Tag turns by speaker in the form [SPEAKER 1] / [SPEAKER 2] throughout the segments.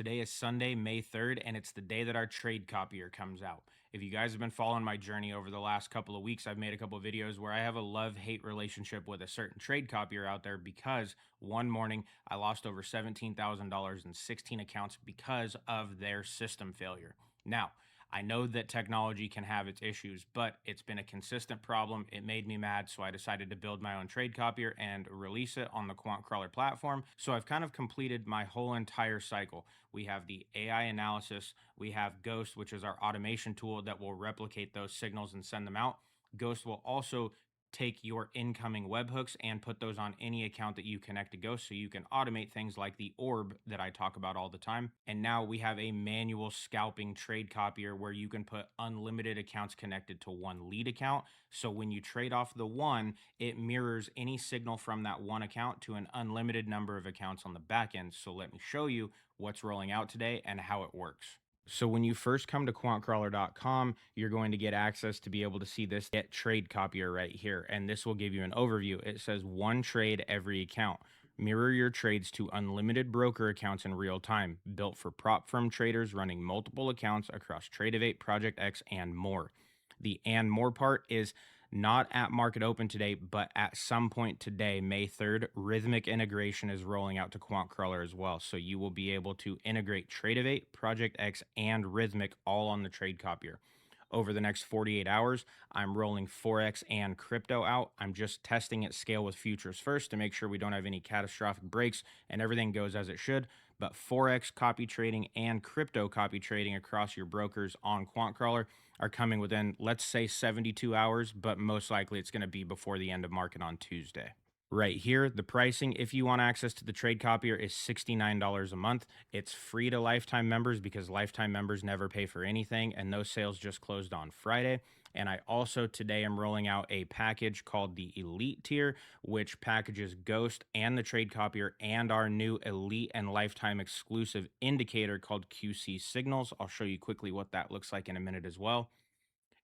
[SPEAKER 1] Today is Sunday, May 3rd, and it's the day that our trade copier comes out. If you guys have been following my journey over the last couple of weeks, I've made a couple of videos where I have a love-hate relationship with a certain trade copier out there because one morning I lost over $17,000 in 16 accounts because of their system failure. Now, I know that technology can have its issues, but it's been a consistent problem. It made me mad, so I decided to build my own trade copier and release it on the QuantCrawler platform. So I've kind of completed my whole entire cycle. We have the AI analysis, we have Ghost, which is our automation tool that will replicate those signals and send them out. Ghost will also take your incoming webhooks and put those on any account that you connect to Ghost so you can automate things like the orb that I talk about all the time. And now we have a manual scalping trade copier where you can put unlimited accounts connected to one lead account. So when you trade off the one, it mirrors any signal from that one account to an unlimited number of accounts on the back end. So let me show you what's rolling out today and how it works. So when you first come to quantcrawler.com, you're going to get access to be able to see this get trade copier right here. And this will give you an overview. It says one trade every account. Mirror your trades to unlimited broker accounts in real time, built for prop firm traders running multiple accounts across Tradovate, ProjectX, and more. The and more part is not at market open today, but at some point today, May 3rd, Rhythmic integration is rolling out to QuantCrawler as well. So you will be able to integrate Tradovate, ProjectX, and Rhythmic all on the trade copier. Over the next 48 hours, I'm rolling forex and crypto out. I'm just testing at scale with futures first to make sure we don't have any catastrophic breaks and everything goes as it should. But forex copy trading and crypto copy trading across your brokers on QuantCrawler are coming within, let's say, 72 hours, but most likely it's going to be before the end of market on Tuesday. Right here, the pricing, if you want access to the trade copier, is $69 a month. It's free to lifetime members because lifetime members never pay for anything, and those sales just closed on Friday. And I also today am rolling out a package called the Elite tier, which packages Ghost and the trade copier and our new Elite and lifetime exclusive indicator called QC Signals. I'll show you quickly what that looks like in a minute as well.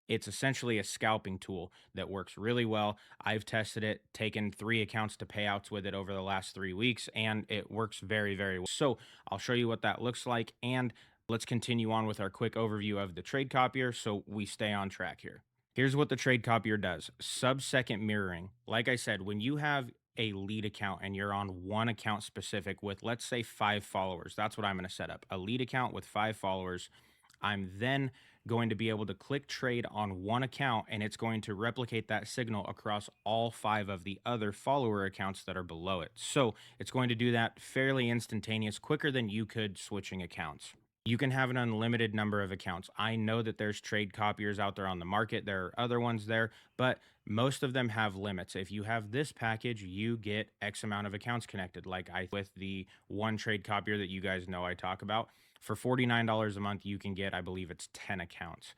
[SPEAKER 1] It's essentially a scalping tool that works really well. I've tested it, taken 3 accounts to payouts with it over the last 3 weeks, and it works very, very well. So I'll show you what that looks like, and let's continue on with our quick overview of the trade copier so we stay on track here. Here's what the trade copier does. Sub-second mirroring. Like I said, when you have a lead account and you're on one account specific with, let's say, 5 followers, that's what I'm going to set up. A lead account with 5 followers. I'm then going to be able to click trade on one account and it's going to replicate that signal across all 5 of the other follower accounts that are below it. So it's going to do that fairly instantaneous, quicker than you could switching accounts. You can have an unlimited number of accounts. I know that there's trade copiers out there on the market. There are other ones there, but most of them have limits. If you have this package, you get X amount of accounts connected, like I with the one trade copier that you guys know I talk about. For $49 a month, you can get, I believe it's 10 accounts.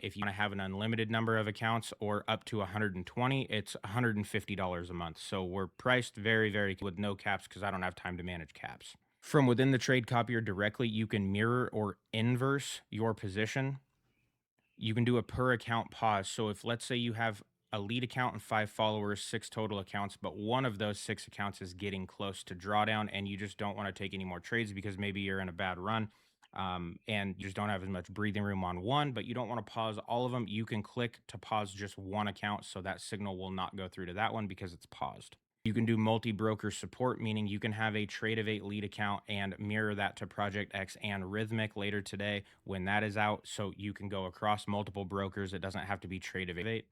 [SPEAKER 1] If you want to have an unlimited number of accounts or up to 120, it's $150 a month. So we're priced very, very with no caps because I don't have time to manage caps. From within the trade copier directly, you can mirror or inverse your position. You can do a per account pause. So if, let's say, you have a lead account and 5 followers, 6 total accounts, but one of those 6 accounts is getting close to drawdown and you just don't want to take any more trades because maybe you're in a bad run, and you just don't have as much breathing room on one, but you don't want to pause all of them, you can click to pause just one account so that signal will not go through to that one because it's paused. You can do multi-broker support, meaning you can have a Tradovate lead account and mirror that to ProjectX and Rhythmic later today when that is out. So you can go across multiple brokers. It doesn't have to be Tradovate.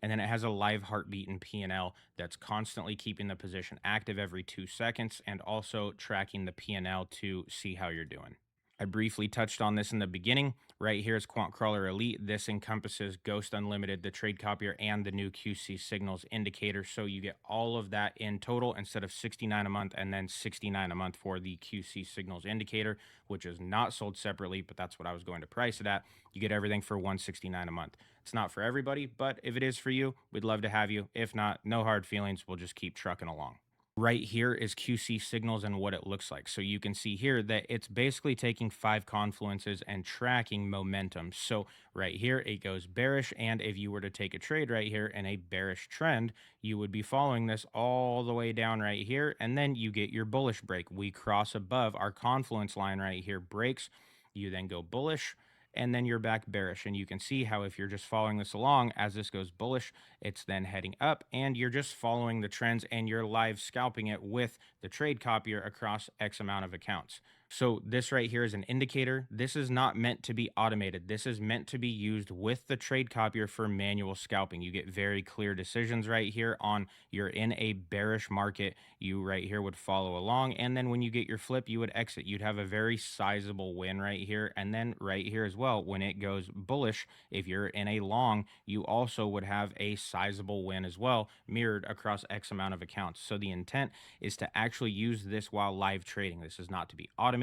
[SPEAKER 1] And then it has a live heartbeat and P&L that's constantly keeping the position active every 2 seconds and also tracking the P&L to see how you're doing. I briefly touched on this in the beginning. Right here is QuantCrawler Elite. This encompasses Ghost Unlimited, the trade copier, and the new QC Signals indicator. So you get all of that in total instead of $69 a month and then $69 a month for the QC Signals indicator, which is not sold separately, but that's what I was going to price it at. You get everything for $169 a month. It's not for everybody, but if it is for you, we'd love to have you. If not, no hard feelings. We'll just keep trucking along. Right here is QC signals and what it looks like. So you can see here that it's basically taking 5 confluences and tracking momentum. So right here, it goes bearish. And if you were to take a trade right here in a bearish trend, you would be following this all the way down right here. And then you get your bullish break. We cross above our confluence line right here, breaks. You then go bullish, and then you're back bearish. And you can see how if you're just following this along, as this goes bullish, it's then heading up, and you're just following the trends and you're live scalping it with the trade copier across X amount of accounts. So this right here is an indicator. This is not meant to be automated. This is meant to be used with the trade copier for manual scalping. You get very clear decisions right here on you're in a bearish market. You right here would follow along. And then when you get your flip, you would exit. You'd have a very sizable win right here. And then right here as well, when it goes bullish, if you're in a long, you also would have a sizable win as well, mirrored across X amount of accounts. So the intent is to actually use this while live trading. This is not to be automated.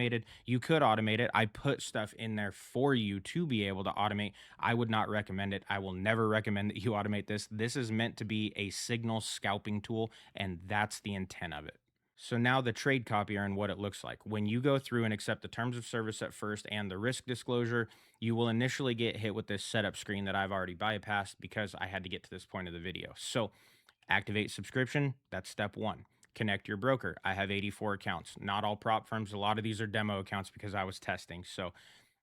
[SPEAKER 1] You could automate it. I put stuff in there for you to be able to automate. I would not recommend it. I will never recommend that you automate this. This is meant to be a signal scalping tool, and that's the intent of it. So now the trade copier and what it looks like. When you go through and accept the terms of service at first and the risk disclosure, you will initially get hit with this setup screen that I've already bypassed because I had to get to this point of the video. So activate subscription, that's step one. Connect your broker. I have 84 accounts. Not all prop firms. A lot of these are demo accounts because I was testing. So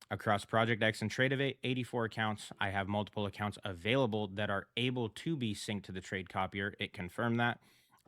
[SPEAKER 1] across ProjectX and Tradovate, 84 accounts. I have multiple accounts available that are able to be synced to the trade copier. It confirmed that.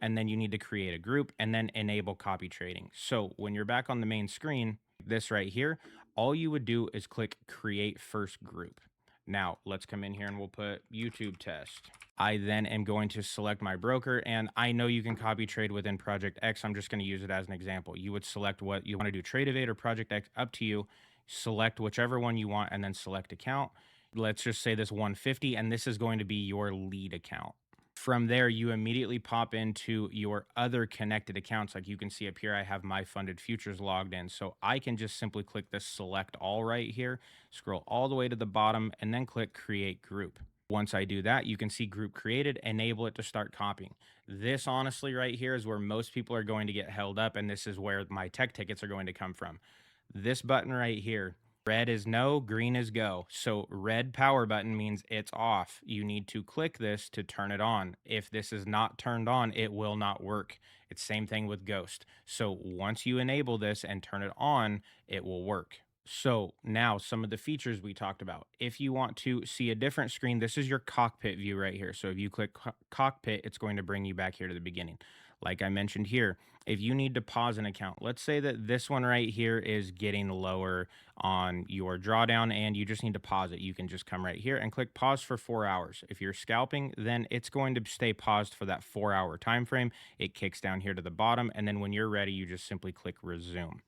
[SPEAKER 1] And then you need to create a group and then enable copy trading. So when you're back on the main screen, this right here, all you would do is click create first group. Now let's come in here and we'll put YouTube test. I then am going to select my broker, and I know you can copy trade within Project X. I'm just going to use it as an example. You would select what you want to do, Tradovate or Project X, up to you. Select whichever one you want and then select account. Let's just say this 150, and this is going to be your lead account. From there, you immediately pop into your other connected accounts. Like you can see up here, I have my funded futures logged in. So I can just simply click this select all right here, scroll all the way to the bottom, and then click create group. Once I do that, you can see group created, enable it to start copying. This honestly right here is where most people are going to get held up, and this is where my tech tickets are going to come from. This button right here, red is no, green is go. So red power button means it's off. You need to click this to turn it on. If this is not turned on, it will not work. It's same thing with ghost. So once you enable this and turn it on, it will work. So now some of the features we talked about. If you want to see a different screen, this is your cockpit view right here. So if you click cockpit, it's going to bring you back here to the beginning. Like I mentioned here, if you need to pause an account, let's say that this one right here is getting lower on your drawdown and you just need to pause it. You can just come right here and click pause for 4 hours. If you're scalping, then it's going to stay paused for that 4 hour time frame. It kicks down here to the bottom, and then when you're ready, you just simply click resume.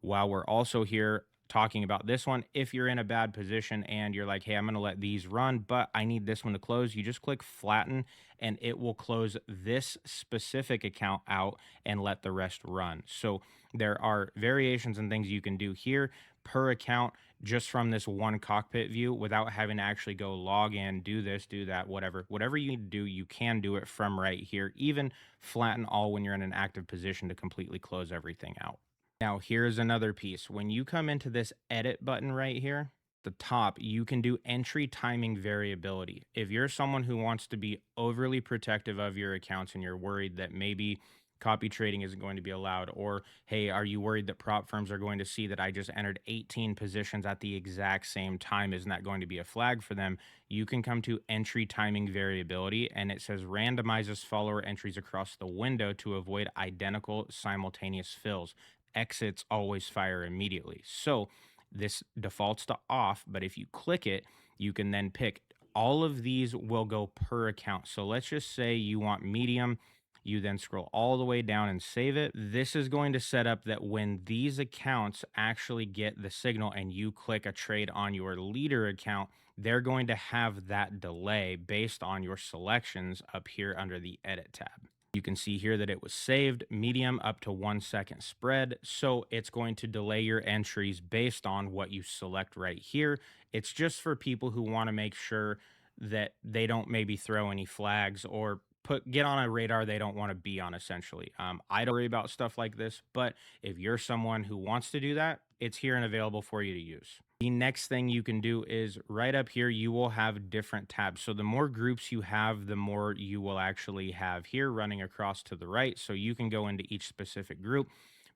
[SPEAKER 1] While we're also here talking about this one, if you're in a bad position and you're like, hey, I'm going to let these run, but I need this one to close, you just click flatten and it will close this specific account out and let the rest run. So there are variations and things you can do here per account just from this one cockpit view without having to actually go log in, do this, do that, whatever you need to do, you can do it from right here. Even flatten all when you're in an active position to completely close everything out. Now, here's another piece. When you come into this edit button right here, the top, you can do entry timing variability. If you're someone who wants to be overly protective of your accounts and you're worried that maybe copy trading isn't going to be allowed, or hey, are you worried that prop firms are going to see that I just entered 18 positions at the exact same time? Isn't that going to be a flag for them? You can come to entry timing variability, and it says randomizes follower entries across the window to avoid identical simultaneous fills. Exits always fire immediately. So this defaults to off, but if you click it, you can then pick all of these will go per account. So let's just say you want medium. You then scroll all the way down and save it. This is going to set up that when these accounts actually get the signal and you click a trade on your leader account, they're going to have that delay based on your selections up here under the edit tab. You can see here that it was saved medium up to 1 second spread. So it's going to delay your entries based on what you select right here. It's just for people who want to make sure that they don't maybe throw any flags or get on a radar they don't want to be on, essentially. I don't worry about stuff like this, but if you're someone who wants to do that, it's here and available for you to use. The next thing you can do is right up here, you will have different tabs. So the more groups you have, the more you will actually have here running across to the right. So you can go into each specific group.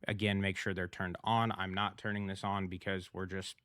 [SPEAKER 1] Again, make sure they're turned on. I'm not turning this on because we're just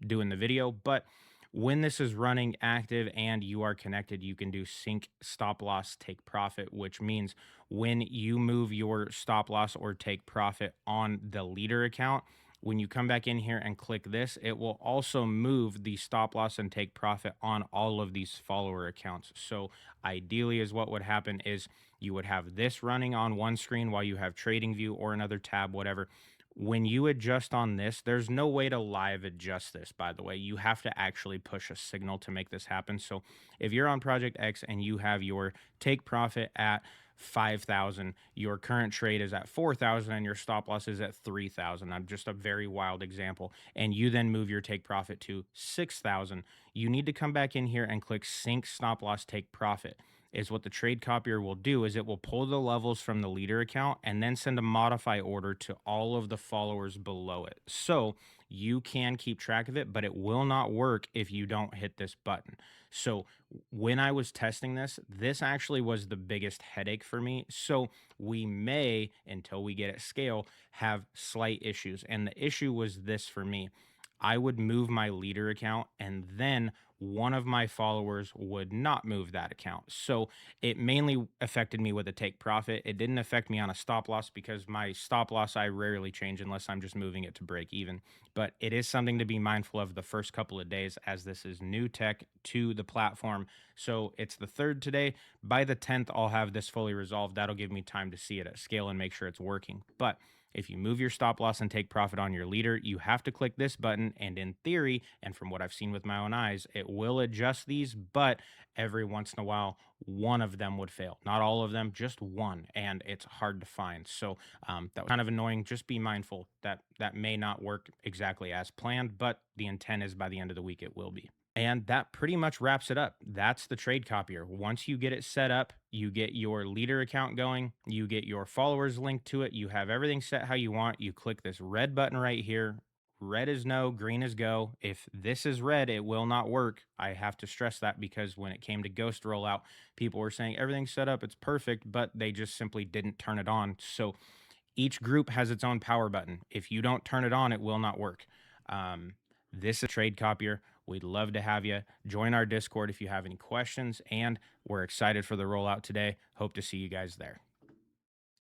[SPEAKER 1] doing the video, but when this is running active and you are connected, you can do sync stop loss take profit, which means when you move your stop loss or take profit on the leader account, when you come back in here and click this, it will also move the stop loss and take profit on all of these follower accounts. So ideally is what would happen is you would have this running on one screen while you have trading view or another tab, whatever. When you adjust on this, there's no way to live adjust this, by the way. You have to actually push a signal to make this happen. So if you're on Project X and you have your take profit at 5,000, your current trade is at 4,000 and your stop loss is at 3,000. I'm just a very wild example. And you then move your take profit to 6,000. You need to come back in here and click sync stop loss take profit. Is what the trade copier will do is it will pull the levels from the leader account and then send a modify order to all of the followers below it. So you can keep track of it, but it will not work if you don't hit this button. So when I was testing this, this actually was the biggest headache for me. So we may, until we get at scale, have slight issues. And the issue was this for me. I would move my leader account and then one of my followers would not move that account. So it mainly affected me with a take profit. It didn't affect me on a stop loss because my stop loss I rarely change unless I'm just moving it to break even. But it is something to be mindful of the first couple of days as this is new tech to the platform. So it's the 3rd today. By the 10th, I'll have this fully resolved. That'll give me time to see it at scale and make sure it's working. But if you move your stop loss and take profit on your leader, you have to click this button. And in theory, and from what I've seen with my own eyes, it will adjust these, but every once in a while, one of them would fail. Not all of them, just one. And it's hard to find. So that was kind of annoying. Just be mindful that that may not work exactly as planned, but the intent is by the end of the week, it will be. And that pretty much wraps it up. That's the trade copier. Once you get it set up, you get your leader account going, you get your followers linked to it, you have everything set how you want. You click this red button right here. Red is no, green is go. If this is red, it will not work. I have to stress that because when it came to Ghost rollout, people were saying everything's set up, it's perfect, but they just simply didn't turn it on. So each group has its own power button. If you don't turn it on, it will not work. This is Trade Copier. We'd love to have you join our Discord if you have any questions, and we're excited for the rollout today. Hope to see you guys there.